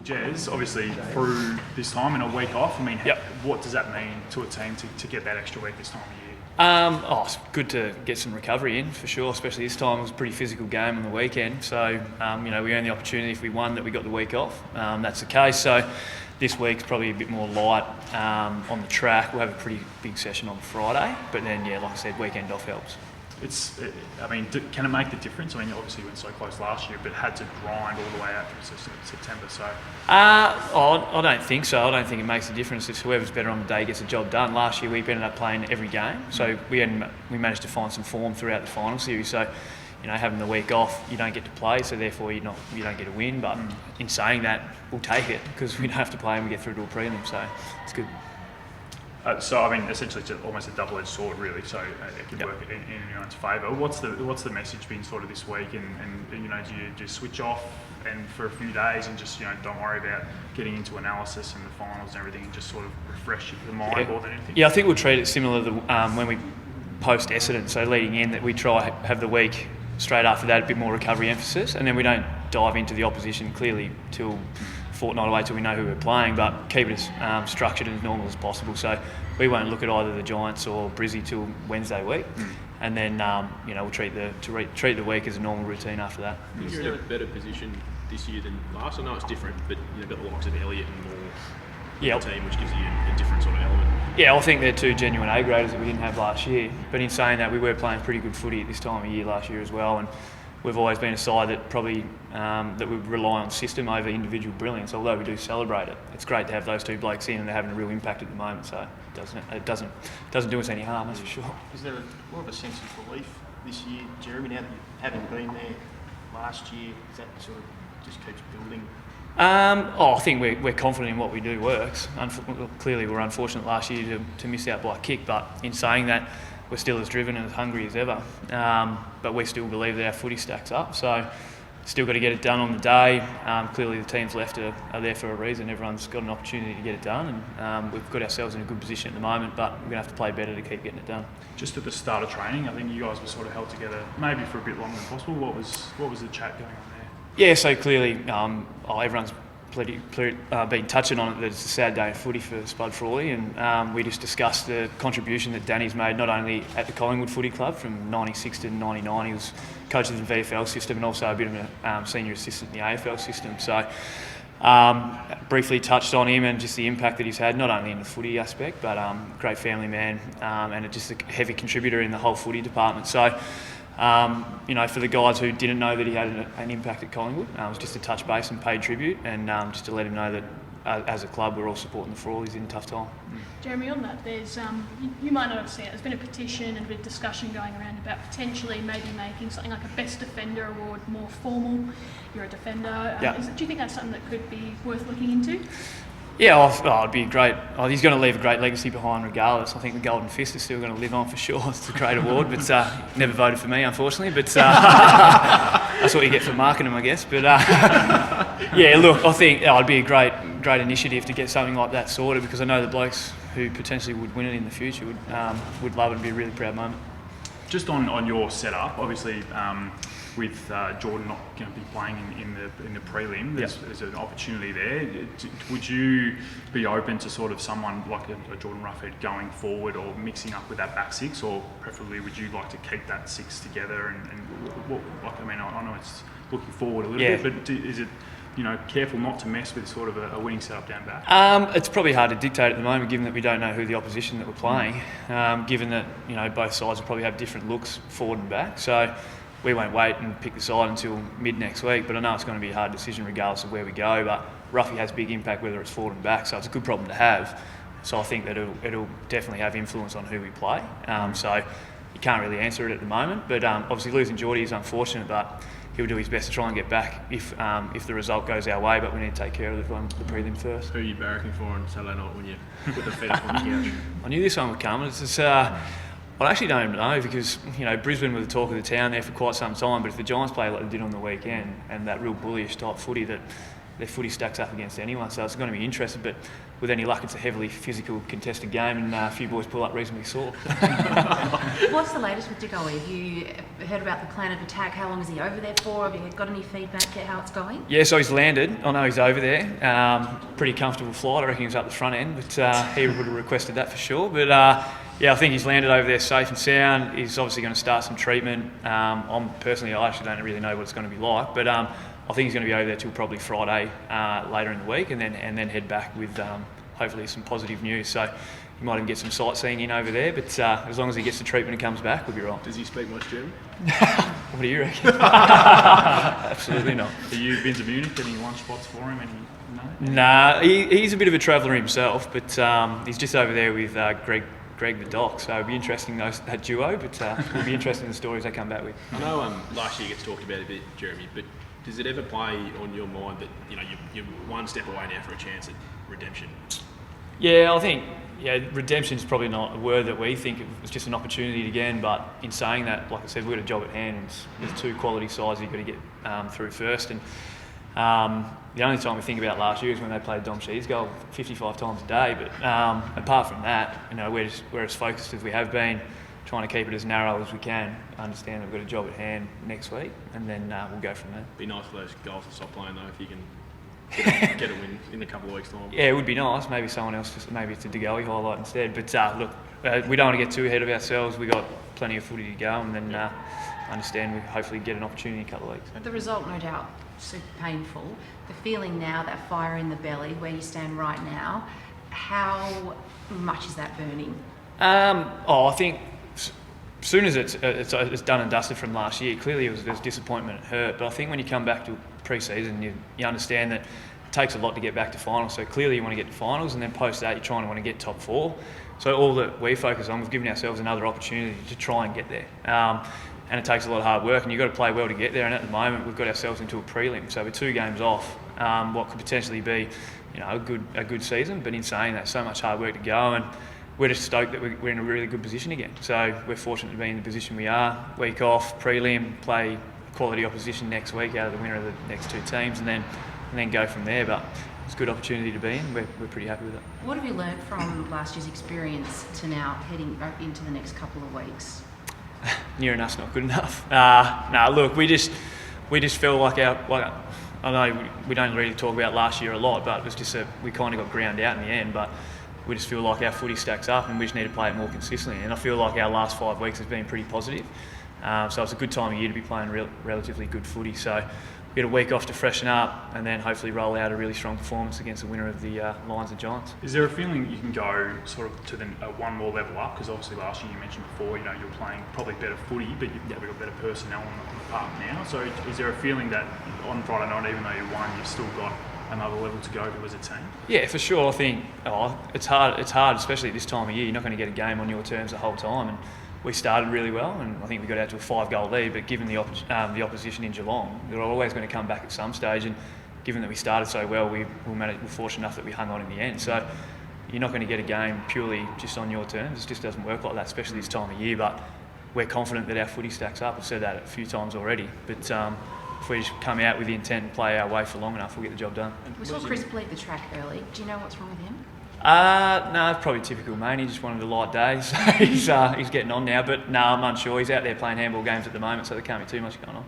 Jez, obviously through this time and a week off, I mean, Yep. what does that mean to a team to get that extra week this time of year? It's good to get some recovery in for sure, especially this time. It was a pretty physical game on the weekend, so we earned the opportunity if we won that we got the week off. That's the case. So this week's probably a bit more light on the track. We'll have a pretty big session on Friday, but then like I said, weekend off helps. Can it make the difference? I mean, obviously you went so close last year, but had to grind all the way out to September. So, I don't think so. I don't think it makes a difference. It's whoever's better on the day gets the job done. Last year we ended up playing every game, so we managed to find some form throughout the final series. So, having the week off, you don't get to play, so therefore you don't get a win. But in saying that, we'll take it because we don't have to play and we get through to a prelim, so it's good. Essentially, it's almost a double-edged sword, really. So it could work in anyone's favour. What's the message been sort of this week? And do you just switch off and for a few days and just don't worry about getting into analysis and the finals and everything, and just sort of refresh the mind more than anything? Yeah, I think we'll treat it similar to when we post Essendon. So leading in, that we try have the week straight after that a bit more recovery emphasis, and then we don't dive into the opposition clearly till fortnight away till we know who we're playing, but keep it as structured and as normal as possible. So we won't look at either the Giants or Brizzy till Wednesday week, and then we'll treat the week as a normal routine after that. You're in a better position this year than last. I know it's different, but you've got the likes of Elliott and Moore in the team, which gives you a different sort of element. Yeah, I think they're two genuine A graders that we didn't have last year. But in saying that, we were playing pretty good footy at this time of year last year as well, and we've always been a side that probably that we rely on system over individual brilliance. Although we do celebrate it, it's great to have those two blokes in, and they're having a real impact at the moment. So it doesn't do us any harm, that's for sure. Is there more of a sense of belief this year, Jeremy, now that you haven't been there last year? Is that sort of just keeps building? I think we're confident in what we do works. Clearly, we were unfortunate last year to miss out by a kick, but in saying that, we're still as driven and as hungry as ever. But we still believe that our footy stacks up. So, still got to get it done on the day. Clearly, the teams left are there for a reason. Everyone's got an opportunity to get it done, and we've got ourselves in a good position at the moment. But we're going to have to play better to keep getting it done. Just at the start of training, I think you guys were sort of held together, maybe for a bit longer than possible. What was the chat going on there? Yeah, so clearly, everyone's been touching on it, that it's a sad day of footy for Spud Frawley, and we just discussed the contribution that Danny's made, not only at the Collingwood Footy Club from 96 to 99. He was coach of the VFL system and also a bit of a senior assistant in the AFL system. So briefly touched on him and just the impact that he's had, not only in the footy aspect, but great family man, and just a heavy contributor in the whole footy department. So for the guys who didn't know that he had an impact at Collingwood, it was just to touch base and pay tribute, and just to let him know that as a club we're all supporting the Frawleys in a tough time. Jeremy, on that, there's you might not have seen it, there's been a petition and a bit of discussion going around about potentially maybe making something like a Best Defender award more formal. You're a defender. Do you think that's something that could be worth looking into? Yeah, it'd be great. He's going to leave a great legacy behind regardless. I think the Golden Fist is still going to live on for sure. It's a great award, but never voted for me, unfortunately. But that's what you get for marking them, I guess. But yeah, look, I think it'd be a great initiative to get something like that sorted, because I know the blokes who potentially would win it in the future would love it and be a really proud moment. Just on your setup, obviously. With Jordan not going to be playing in the prelim, there's an opportunity there. Would you be open to sort of someone like a Jordan Roughhead going forward, or mixing up with that back six, or preferably would you like to keep that six together? I know it's looking forward a little bit, but is it careful not to mess with sort of a winning setup down back? It's probably hard to dictate at the moment, given that we don't know who the opposition that we're playing. Given that both sides will probably have different looks forward and back, so we won't wait and pick the side until mid next week, but I know it's going to be a hard decision regardless of where we go. But Ruffy has big impact whether it's forward and back, so it's a good problem to have. So I think that it'll definitely have influence on who we play. So you can't really answer it at the moment, but obviously losing Geordie is unfortunate, but he'll do his best to try and get back if the result goes our way. But we need to take care of the prelim first. Who are you barracking for on Saturday night when you put the feet up on the couch? I knew this one would come. I actually don't know, because Brisbane were the talk of the town there for quite some time. But if the Giants play like they did on the weekend, and that real bullyish type footy that their footy stacks up against anyone. So it's going to be interesting. But with any luck, it's a heavily physical, contested game, and a few boys pull up reasonably sore. What's the latest with Digoe? Have you heard about the plan of attack? How long is he over there for? Have you got any feedback yet how it's going? Yeah, so he's landed. I know he's over there. Pretty comfortable flight. I reckon he was up the front end, but he would have requested that for sure. But yeah, I think he's landed over there safe and sound. He's obviously going to start some treatment. I actually don't really know what it's going to be like, but I think he's going to be over there till probably Friday later in the week, and then head back with hopefully some positive news. So he might even get some sightseeing in over there, but as long as he gets the treatment and comes back, we'll be right. Does he speak much German? What do you reckon? Absolutely not. Have you been to Munich? Any lunch spots for him? Nah, he's a bit of a traveller himself, but he's just over there with Greg the Doc, so it'll be interesting that duo, but it'll be interesting the stories they come back with. I know last year gets talked about a bit, Jeremy, but does it ever play on your mind that you're one step away now for a chance at redemption? Yeah, I think redemption is probably not a word that we think. It's just an opportunity again, but in saying that, like I said, we've got a job at hand. There's two quality sides you've got to get through first, and the only time we think about last year is when they played Dom Shee's goal 55 times a day. But apart from that, we're as focused as we have been, trying to keep it as narrow as we can. Understand we've got a job at hand next week, and then we'll go from there. Be nice for those goals to stop playing though, if you can get a win in a couple of weeks' time. Yeah, it would be nice. Maybe someone else, maybe it's a DeGoey highlight instead. But look, we don't want to get too ahead of ourselves. We've got plenty of footy to go, and then understand we hopefully get an opportunity in a couple of weeks. The result, no doubt, super painful. The feeling now, that fire in the belly, where you stand right now, how much is that burning? I think as soon as it's done and dusted from last year, clearly there's disappointment, it hurt. But I think when you come back to pre-season, you understand that it takes a lot to get back to finals. So clearly you want to get to finals, and then post that you're trying to want to get top four. So all that we focus on, we've given ourselves another opportunity to try and get there. And it takes a lot of hard work, and you've got to play well to get there. And at the moment, we've got ourselves into a prelim, so we're 2 games off what could potentially be, a good season. But in saying that, so much hard work to go, and we're just stoked that we're in a really good position again. So we're fortunate to be in the position we are. Week off, prelim, play quality opposition next week out of the winner of the next 2 teams, and then go from there. But it's a good opportunity to be in. We're pretty happy with it. What have you learnt from last year's experience to now heading into the next couple of weeks? Near enough's not good enough. Look, we just feel like I know we don't really talk about last year a lot, but it was just we kind of got ground out in the end. But we just feel like our footy stacks up, and we just need to play it more consistently. And I feel like our last 5 weeks has been pretty positive. So it's a good time of year to be playing relatively good footy. So we get a week off to freshen up, and then hopefully roll out a really strong performance against the winner of the Lions and Giants. Is there a feeling you can go sort of to one more level up? Because obviously last year you mentioned before, you're playing probably better footy, but you've got better personnel on the park now. So is there a feeling that on Friday night, even though you won, you've still got another level to go to as a team? Yeah, for sure. I think it's hard, especially at this time of year. You're not going to get a game on your terms the whole time, and we started really well, and I think we got out to a 5-goal lead. But given the opposition in Geelong, they're always going to come back at some stage. And given that we started so well, we're fortunate enough that we hung on in the end. So you're not going to get a game purely just on your terms. It just doesn't work like that, especially this time of year. But we're confident that our footy stacks up. I've said that a few times already. But if we just come out with the intent and play our way for long enough, we'll get the job done. We saw Chris bleed the track early. Do you know what's wrong with him? No, it's probably typical, mate. He just wanted a light day, so he's getting on now. But no, I'm unsure. He's out there playing handball games at the moment, so there can't be too much going on.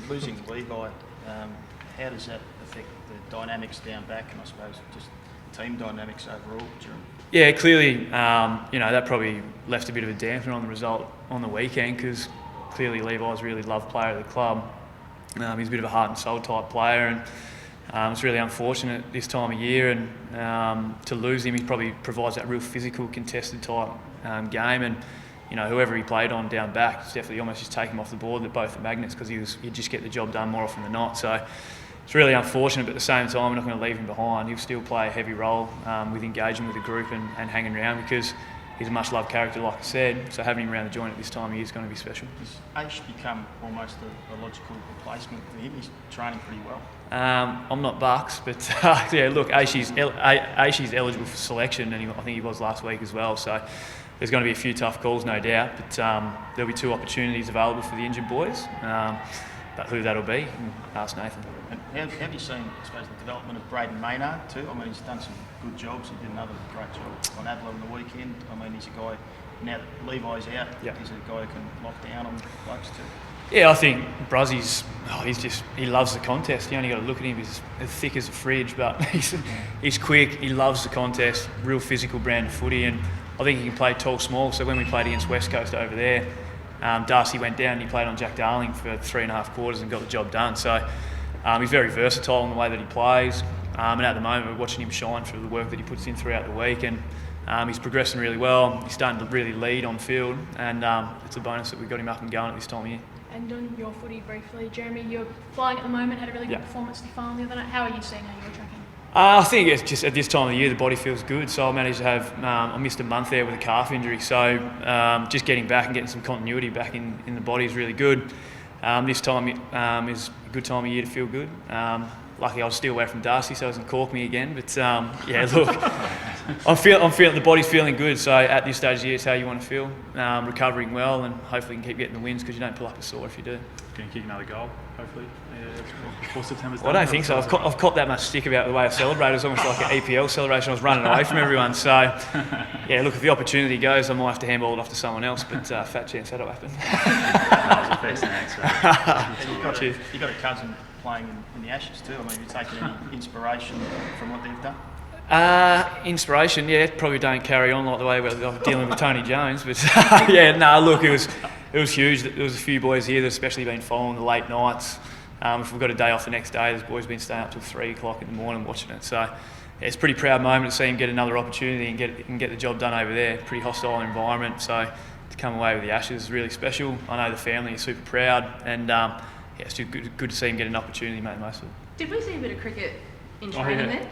Losing Levi, how does that affect the dynamics down back, and I suppose just team dynamics overall? Yeah, clearly, that probably left a bit of a dampener on the result on the weekend, because clearly Levi's a really loved player of the club. He's a bit of a heart and soul type player, and it's really unfortunate this time of year, and to lose him, he probably provides that real physical, contested type game, and whoever he played on down back, it's definitely almost just take him off the board at both the Magnets, because he'd just get the job done more often than not. So it's really unfortunate, but at the same time, we're not going to leave him behind. He'll still play a heavy role with engaging with the group and hanging around, because he's a much loved character, like I said. So having him around the joint at this time of year is going to be special. Has Aish become almost a logical replacement for him? He's training pretty well. I'm not Bucks, but yeah, look, Aishi's eligible for selection, and I think he was last week as well. So there's going to be a few tough calls, no doubt. But there'll be 2 opportunities available for the injured boys. But but who that'll be, ask Nathan. And how have you seen, I suppose, the development of Braden Maynard too? I mean, he's done some good jobs. He did another great job on Adelaide on the weekend. I mean, he's a guy, now that Levi's out, he's a guy who can lock down on blokes too. Yeah, I think Bruzzy's, he loves the contest. You only got to look at him, he's as thick as a fridge, but he's quick, he loves the contest, real physical brand of footy, and I think he can play tall, small. So when we played against West Coast over there, Darcy went down and he played on Jack Darling for 3.5 quarters and got the job done. So he's very versatile in the way that he plays, and at the moment we're watching him shine through the work that he puts in throughout the week, and he's progressing really well. He's starting to really lead on field, and it's a bonus that we got him up and going at this time of year. And on your footy briefly, Jeremy, you're flying at the moment, had a really good performance to final the other night. How are you seeing how you're tracking? I think it's just at this time of the year the body feels good, so I managed to have, I missed a month there with a calf injury, so just getting back and getting some continuity back in the body is really good. This time is a good time of year to feel good. Luckily I was still away from Darcy so he doesn't cork me again, but yeah, look, I'm feeling the body's feeling good, so at this stage of the year it's how you want to feel. Recovering well, and hopefully you can keep getting the wins because you don't pull up a sore if you do. Can you kick another goal, hopefully, before September's Well, I don't think so. I've copped that much stick about the way I celebrate. It was almost like an EPL celebration. I was running away from everyone. So, yeah, look, if the opportunity goes, I might have to handball it off to someone else, but fat chance that'll happen. That was a fair snag, so. You've got a cousin playing in the Ashes too. I mean, have you taken any inspiration from what they've done? Inspiration, yeah, probably don't carry on like the way we're dealing with Tony Jones, but yeah, no, look, it was huge. There was a few boys here that especially been following the late nights. If we've got a day off the next day, there's boys been staying up till 3 o'clock in the morning watching it. So yeah, it's a pretty proud moment to see him get another opportunity and get the job done over there. Pretty hostile environment, so to come away with the Ashes is really special. I know the family is super proud, and yeah, it's just good to see him get an opportunity to make the most of it. Did we see a bit of cricket in training then?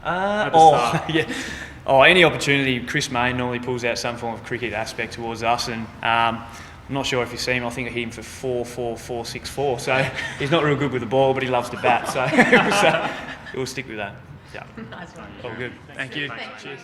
Yeah. Oh, any opportunity. Chris Mayne normally pulls out some form of cricket aspect towards us, and I'm not sure if you've seen him. I think I hit him for 4.4464. So he's not real good with the ball, but he loves to bat. So we'll stick with that. Yeah. Nice one. All good. Thank you. Thanks. Cheers.